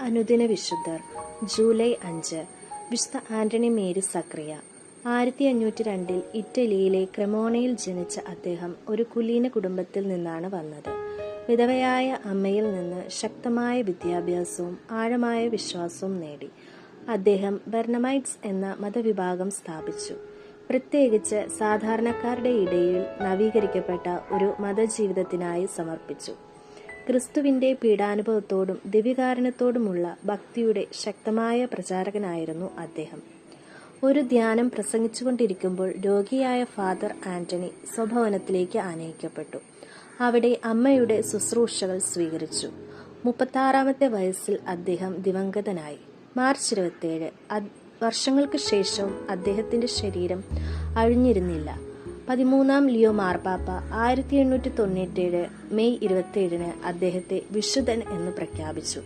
അനുദിന വിശുദ്ധർ ജൂലൈ 5 വിശുദ്ധ ആന്റണി മേരി സക്രിയ. 1502 ഇറ്റലിയിലെ ക്രെമോണയിൽ ജനിച്ച അദ്ദേഹം ഒരു കുലീന കുടുംബത്തിൽ നിന്നാണ് വന്നത്. വിധവയായ അമ്മയിൽ നിന്ന് ശക്തമായ വിദ്യാഭ്യാസവും ആഴമായ വിശ്വാസവും നേടി. അദ്ദേഹം ബെർണമൈറ്റ്സ് എന്ന മതവിഭാഗം സ്ഥാപിച്ചു. പ്രത്യേകിച്ച് സാധാരണക്കാരുടെ ഇടയിൽ നവീകരിക്കപ്പെട്ട ഒരു മതജീവിതത്തിനായി സമർപ്പിച്ചു. ക്രിസ്തുവിന്റെ പീഡാനുഭവത്തോടും ദിവ്യകാരുണ്യത്തോടുമുള്ള ഭക്തിയുടെ ശക്തമായ പ്രചാരകനായിരുന്നു അദ്ദേഹം. ഒരു ധ്യാനം പ്രസംഗിച്ചുകൊണ്ടിരിക്കുമ്പോൾ രോഗിയായ ഫാദർ ആന്റണി സ്വഭവനത്തിലേക്ക് ആനയിക്കപ്പെട്ടു. അവിടെ അമ്മയുടെ ശുശ്രൂഷകൾ സ്വീകരിച്ചു. 36-ാമത്തെ വയസ്സിൽ അദ്ദേഹം ദിവംഗതനായി. മാർച്ച് 27 വർഷങ്ങൾക്ക് ശേഷവും അദ്ദേഹത്തിന്റെ ശരീരം അഴിഞ്ഞിരുന്നില്ല. 13-ാം ലിയോ മാർപ്പാപ്പ 1897 മെയ് 27 അദ്ദേഹത്തെ വിശുദ്ധൻ എന്ന് പ്രഖ്യാപിച്ചു.